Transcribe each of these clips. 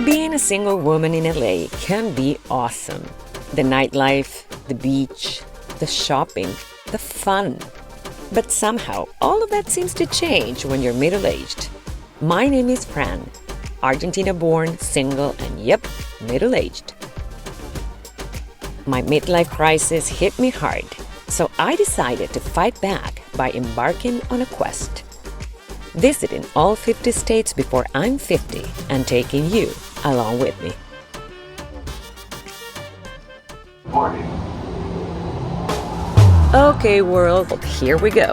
Being a single woman in LA can be awesome. The nightlife, the beach, the shopping, the fun. But somehow, all of that seems to change when you're middle-aged. My name is Fran, Argentina-born, single, and yep, middle-aged. My midlife crisis hit me hard, so I decided to fight back by embarking on a quest. Visiting all 50 states before I'm 50 and taking you along with me. Morning. Okay, world, here we go.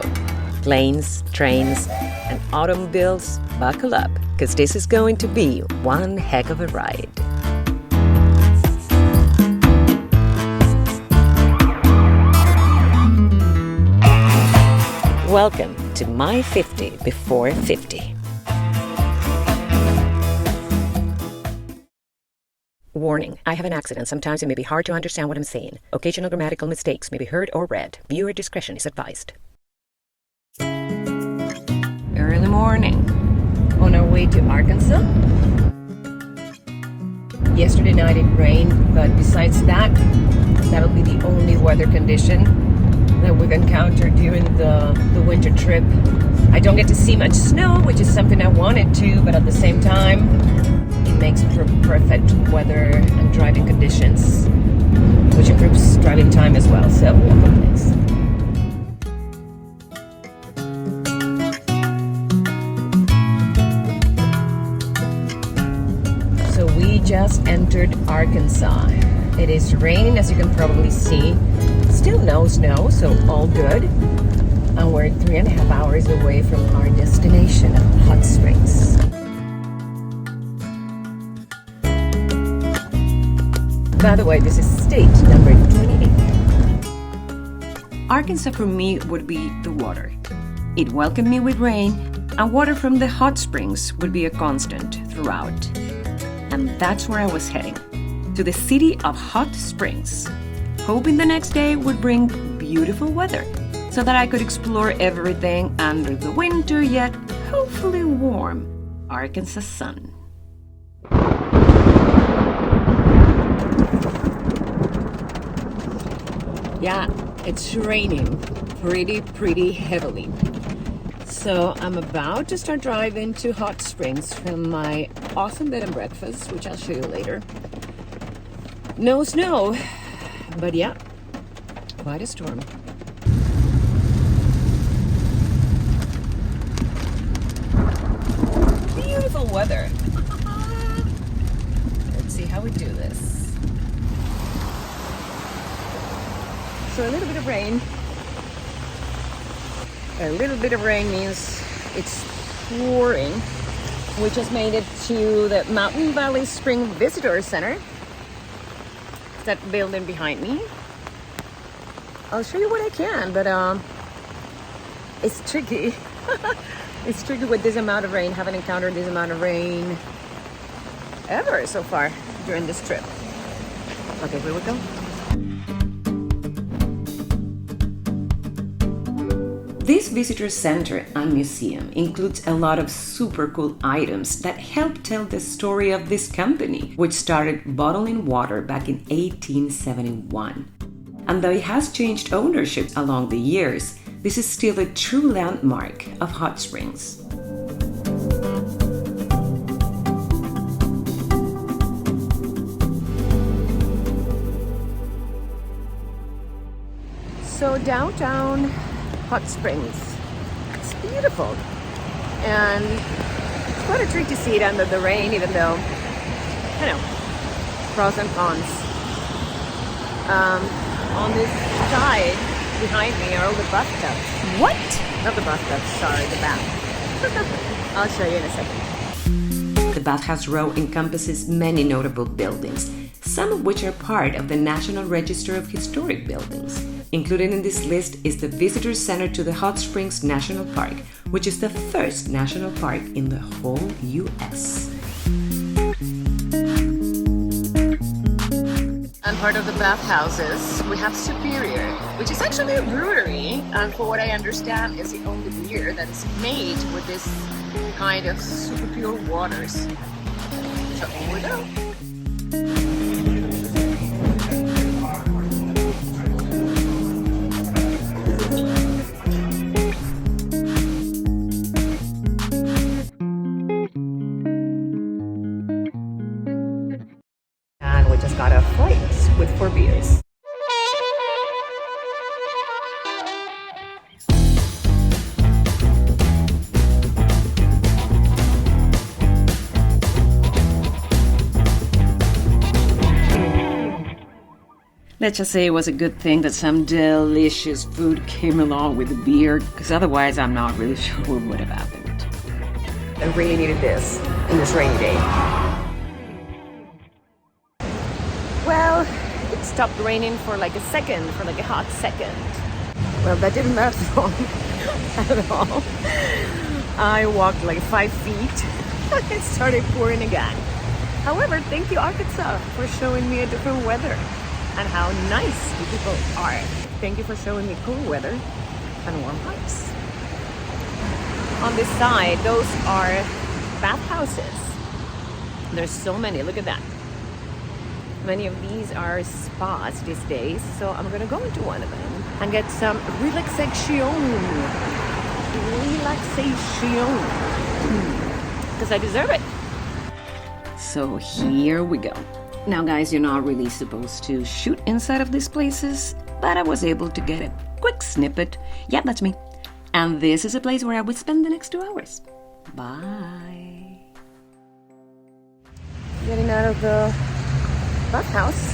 Planes, trains, and automobiles, buckle up, because this is going to be one heck of a ride. Welcome to my 50 before 50. Warning, I have an accent. Sometimes it may be hard to understand what I'm saying. Occasional grammatical mistakes may be heard or read. Viewer discretion is advised. Early morning. On our way to Arkansas. Yesterday night it rained, but besides that, that'll be the only weather condition that we've encountered during the winter trip. I don't get to see much snow, which is something I wanted to, but at the same time, it makes for perfect weather and driving conditions, which improves driving time as well, so no complaints. So we just entered Arkansas. It is raining, as you can probably see. Still no snow, so all good. And we're 3.5 hours away from our destination of Hot Springs. By the way, this is state number 28. Arkansas for me would be the water. It welcomed me with rain, and water from the hot springs would be a constant throughout. And that's where I was heading, to the city of Hot Springs, hoping the next day would bring beautiful weather so that I could explore everything under the winter yet hopefully warm Arkansas sun. Yeah, it's raining pretty heavily. So I'm about to start driving to Hot Springs from my awesome bed and breakfast, which I'll show you later. No snow, but yeah, quite a storm. Beautiful weather. Let's see how we do this. So a little bit of rain. A little bit of rain means it's pouring. We just made it to the Mountain Valley Spring Visitor Center. That building behind me. I'll show you what I can, but it's tricky. It's tricky with this amount of rain. Haven't encountered this amount of rain ever so far during this trip. Okay, here we go. This visitor center and museum includes a lot of super cool items that help tell the story of this company, which started bottling water back in 1871. And though it has changed ownership along the years, this is still a true landmark of Hot Springs. So downtown Hot Springs. It's beautiful, and it's quite a treat to see it under the rain, even though, you know, pros and cons. On this side behind me are all the bathtubs. What? Not the bathtubs, sorry, the bath. I'll show you in a second. The Bathhouse Row encompasses many notable buildings, some of which are part of the National Register of Historic Buildings. Included in this list is the Visitor Center to the Hot Springs National Park, which is the first national park in the whole U.S. And part of the bathhouses, we have Superior, which is actually a brewery, and for what I understand is the only beer that is made with this kind of super pure waters. So here we go. And we just got a flight with 4 beers. Let's just say it was a good thing that some delicious food came along with the beer, because otherwise I'm not really sure what would have happened. I really needed this in this rainy day. Well, it stopped raining for like a hot second. Well, that didn't last long at all. I walked like 5 feet. It started pouring again. However, thank you, Arkansas, for showing me a different weather and how nice you people are. Thank you for showing me cool weather and warm hikes. On this side, those are bathhouses. There's so many, look at that. Many of these are spas these days, so I'm gonna go into one of them and get some relaxation. Because I deserve it. So here we go. Now guys, you're not really supposed to shoot inside of these places, but I was able to get a quick snippet. Yeah, that's me. And this is a place where I would spend the next 2 hours. Bye. Getting out of the bathhouse.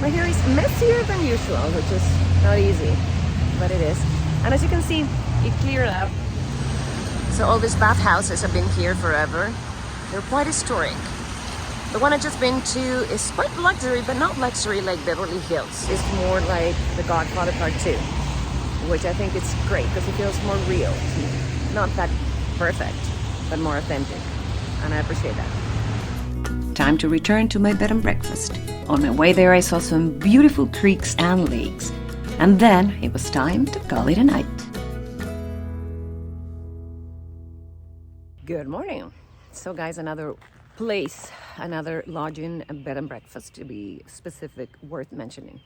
My hair is messier than usual, which is not easy, but it is. And as you can see, it cleared up. So all these bathhouses have been here forever. They're quite historic. The one I've just been to is quite luxury, but not luxury like Beverly Hills. It's more like The Godfather Part 2, which I think is great because it feels more real. Not that perfect, but more authentic. And I appreciate that. Time to return to my bed and breakfast. On my way there, I saw some beautiful creeks and lakes. And then it was time to call it a night. Good morning. So guys, another place, another lodging and bed and breakfast, to be specific, worth mentioning.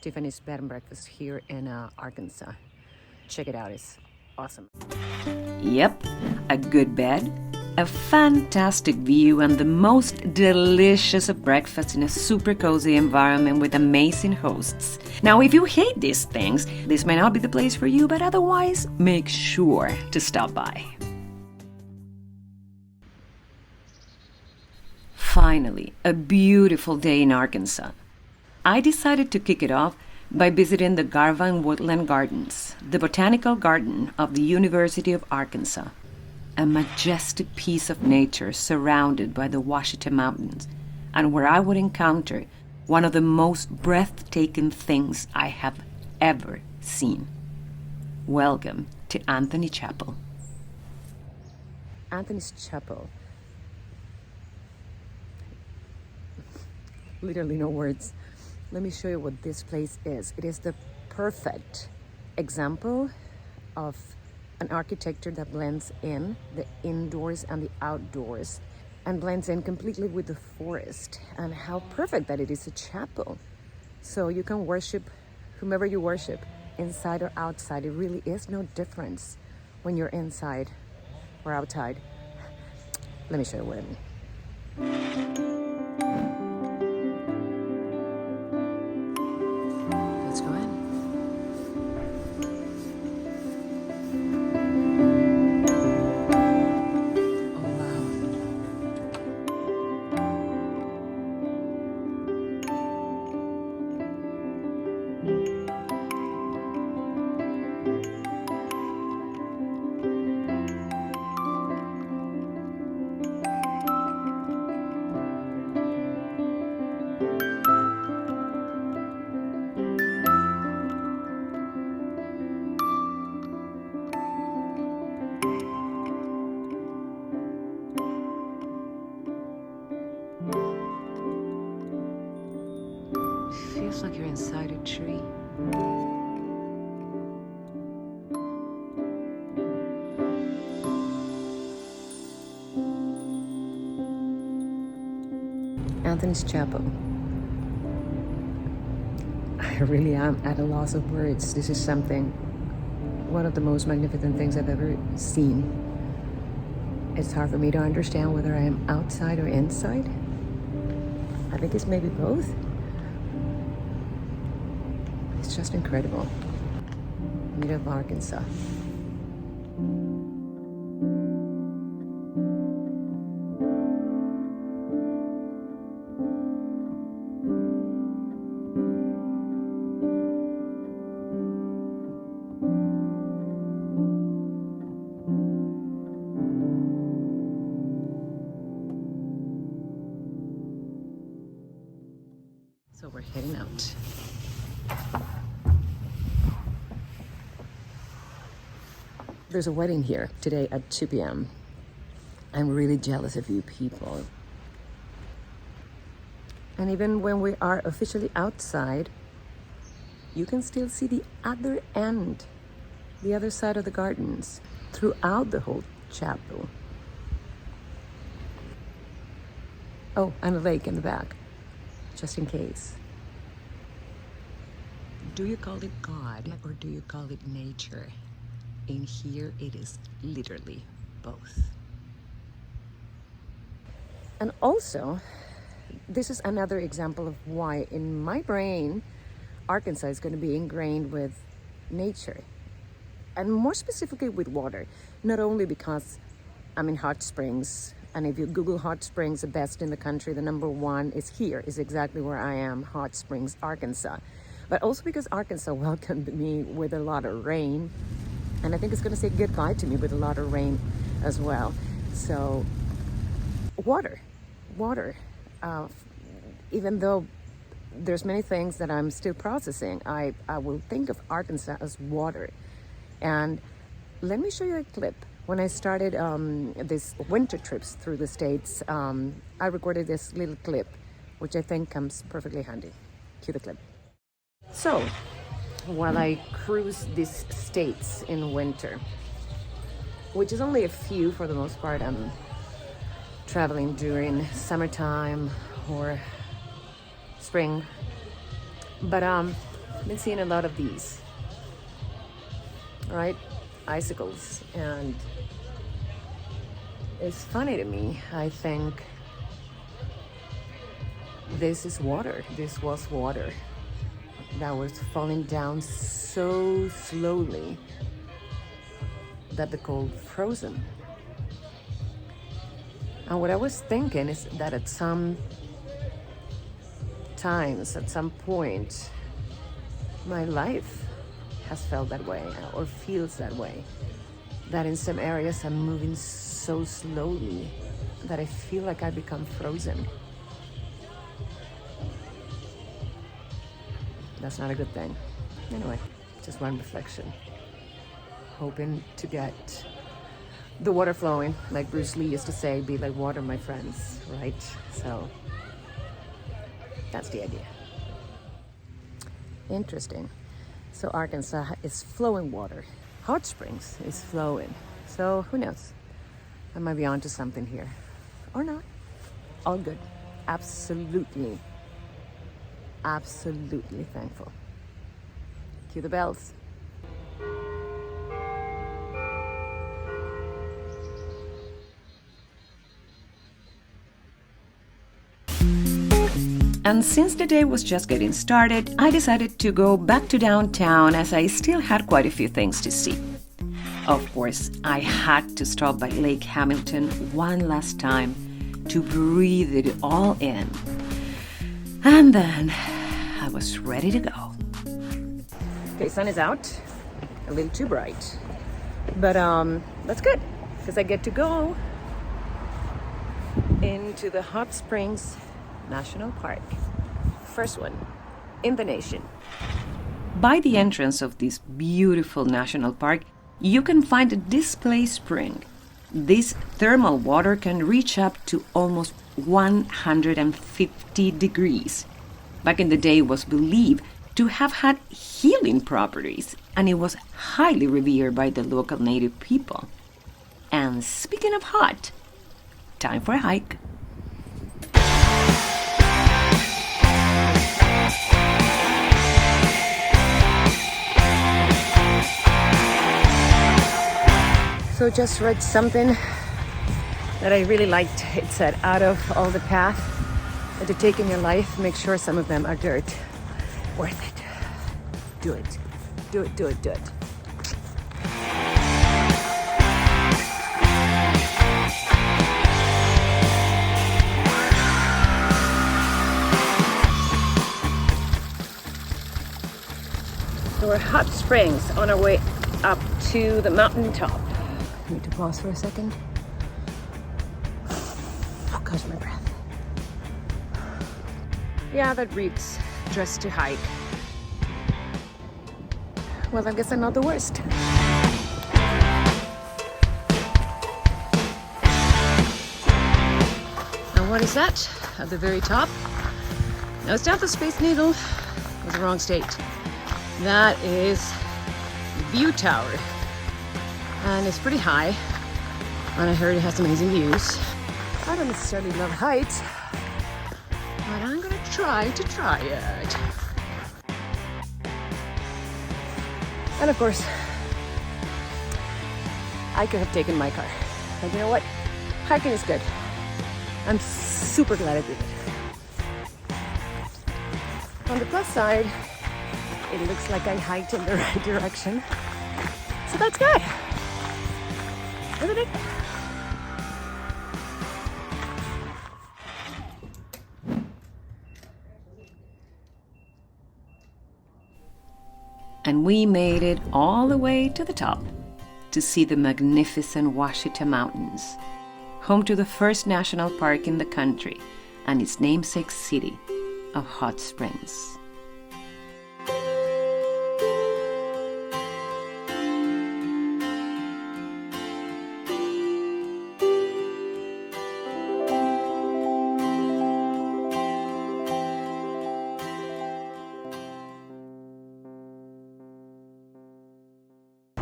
Tiffany's bed and breakfast here in Arkansas. Check it out, it's awesome. Yep, a good bed, a fantastic view, and the most delicious of breakfasts in a super cozy environment with amazing hosts. Now, if you hate these things, this may not be the place for you, but otherwise, make sure to stop by. Finally, a beautiful day in Arkansas. I decided to kick it off by visiting the Garvan Woodland Gardens, the botanical garden of the University of Arkansas. A majestic piece of nature surrounded by the Ouchita Mountains, and where I would encounter one of the most breathtaking things I have ever seen. Welcome to Anthony Chapel. Anthony's Chapel. Literally no words. Let me show you what this place is. It is the perfect example of an architecture that blends in the indoors and the outdoors and blends in completely with the forest, and how perfect that it is a chapel. So you can worship whomever you worship, inside or outside. It really is no difference when you're inside or outside. Let me show you what I mean. Let's go in. Feels like you're inside a tree. Anthony's Chapel. I really am at a loss of words. This is one of the most magnificent things I've ever seen. It's hard for me to understand whether I am outside or inside. I think it's maybe both. It's just incredible. Middle of Arkansas. So we're heading out. There's a wedding here today at 2 p.m. I'm really jealous of you people. And even when we are officially outside, you can still see the other end, the other side of the gardens, throughout the whole chapel. Oh, and a lake in the back, just in case. Do you call it God or do you call it nature? In here, it is literally both. And also, this is another example of why in my brain, Arkansas is going to be ingrained with nature. And more specifically with water. Not only because I'm in hot springs, and if you Google hot springs, the best in the country, the number one is here, is exactly where I am, Hot Springs, Arkansas. But also because Arkansas welcomed me with a lot of rain. And I think it's going to say goodbye to me with a lot of rain as well. So, water. Even though there's many things that I'm still processing, I will think of Arkansas as water. And let me show you a clip. When I started these winter trips through the States, I recorded this little clip, which I think comes perfectly handy. Cue the clip. So, while I cruise these states in winter, which is only a few for the most part, I'm traveling during summertime or spring, but I've been seeing a lot of these, right? Icicles, and it's funny to me. I think this is water. This was water that was falling down so slowly that the cold frozen. And what I was thinking is that at some times, at some point, my life has felt that way or feels that way. That in some areas I'm moving so slowly that I feel like I become frozen. That's not a good thing. Anyway, just one reflection. Hoping to get the water flowing, like Bruce Lee used to say, be like water, my friends, right? So that's the idea. Interesting. So Arkansas is flowing water. Hot Springs is flowing. So who knows? I might be onto something here. Or not. All good. Absolutely thankful. Cue the bells. And since the day was just getting started, I decided to go back to downtown as I still had quite a few things to see. Of course, I had to stop by Lake Hamilton one last time to breathe it all in. And then I was ready to go. Okay, sun is out, a little too bright, but that's good because I get to go into the Hot Springs National Park. First one in the nation. By the entrance of this beautiful national park, you can find a display spring. This thermal water can reach up to almost 150 degrees. Back in the day, it was believed to have had healing properties, and it was highly revered by the local native people. And speaking of hot, time for a hike. So just read something that I really liked. It said, out of all the paths that you take in your life, make sure some of them are dirt. Worth it. Do it. Do it, do it, do it. So we're hot springs on our way up to the mountaintop. I need to pause for a second. Oh gosh, my breath. Yeah, that reads dress to hike. Well, I guess I'm not the worst. And what is that at the very top? No, it's not the Space Needle. It was the wrong state. That is the view tower. And it's pretty high. And I heard it has amazing views. I don't necessarily love heights, but I'm gonna try it. And of course, I could have taken my car. But you know what? Hiking is good. I'm super glad I did it. On the plus side, it looks like I hiked in the right direction. So that's good. Isn't it? And we made it all the way to the top to see the magnificent Ouchita Mountains, home to the first national park in the country and its namesake city of hot springs.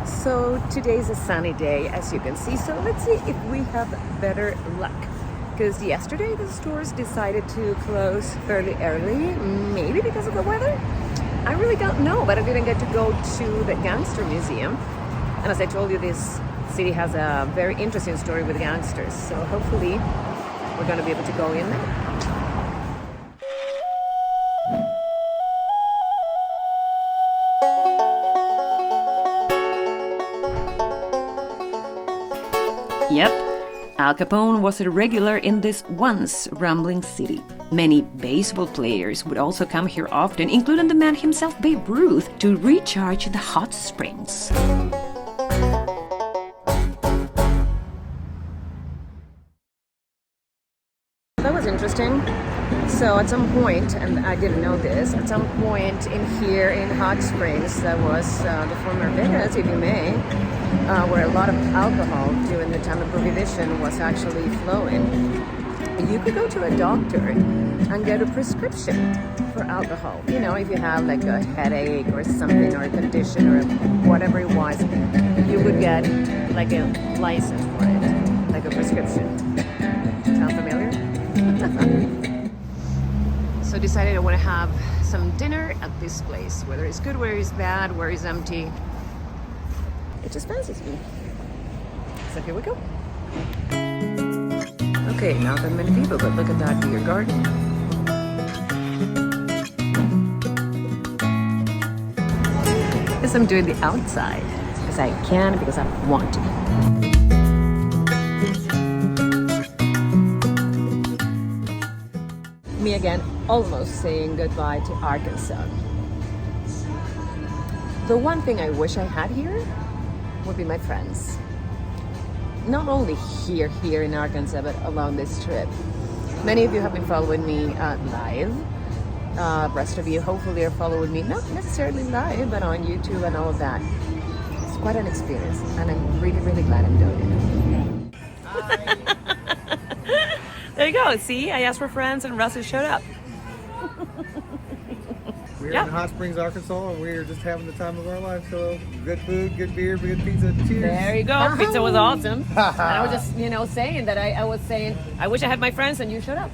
So today's a sunny day, as you can see. So let's see if we have better luck. Because yesterday the stores decided to close fairly early, maybe because of the weather. I really don't know, but I didn't get to go to the Gangster Museum. And as I told you, this city has a very interesting story with gangsters. So hopefully we're going to be able to go in there. Yep, Al Capone was a regular in this once rambling city. Many baseball players would also come here often, including the man himself, Babe Ruth, to recharge the hot springs. That was interesting. So at some point, and I didn't know this, at some point in here in Hot Springs, that was the former Vegas, if you may, where a lot of alcohol during the time of Prohibition was actually flowing. You could go to a doctor and get a prescription for alcohol. You know, if you have like a headache or something, or a condition or whatever it was, you would get like a license for it, like a prescription. Sound familiar? So decided I want to have some dinner at this place, whether it's good, whether it's bad, where it's empty. It just fancies me. So here we go. Okay, not that many people, but look at that beer garden. Guess I'm doing the outside because I can, because I want to. Me again, almost saying goodbye to Arkansas. The one thing I wish I had here would be my friends. Not only here in Arkansas, but along this trip. Many of you have been following me live. Rest of you hopefully are following me, not necessarily live, but on YouTube and all of that. It's quite an experience, and I'm really, really glad I'm doing it. Hi. There you go. See, I asked for friends and Russell showed up. We're in Hot Springs, Arkansas, and we're just having the time of our life. So good food, good beer, good pizza. Cheers. There you go. Pizza was awesome. And I was just, saying that I was saying, I wish I had my friends and you showed up.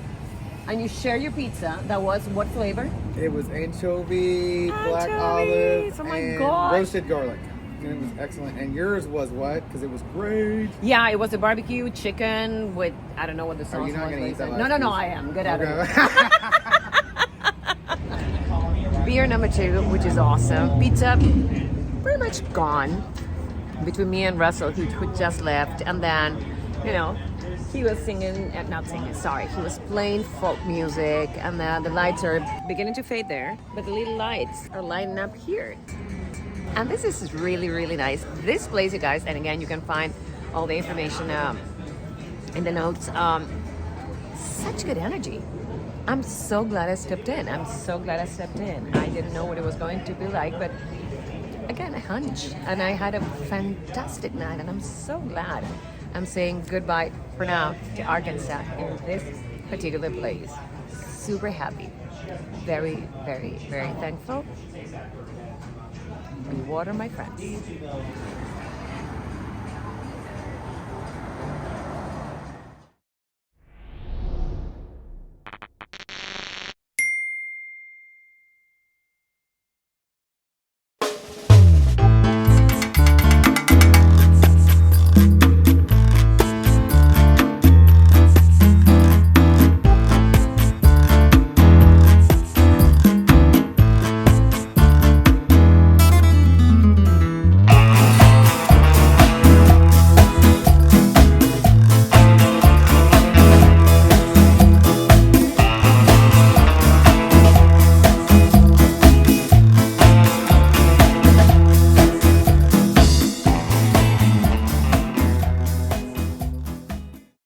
And you share your pizza. That was what flavor? It was anchovy, black olive, oh my and God. roasted garlic. and it was excellent. And yours was what? Because it was great. Yeah, it was a barbecue chicken with, I don't know what the sauce Are was. you not going to eat that No, last no, piece? I am. Good at it. Okay. Beer number 2, which is awesome. Pizza, pretty much gone. Between me and Russell, who just left. And then, you know, he was singing, not singing, sorry. He was playing folk music. And then the lights are beginning to fade there. But the little lights are lighting up here. And this is really, really nice. This place, you guys, and again, you can find all the information in the notes. Such good energy. I'm so glad I stepped in. I didn't know what it was going to be like, but again, a hunch. And I had a fantastic night, and I'm so glad I'm saying goodbye for now to Arkansas in this particular place. Super happy. Very, very, very thankful. Be water, my friends.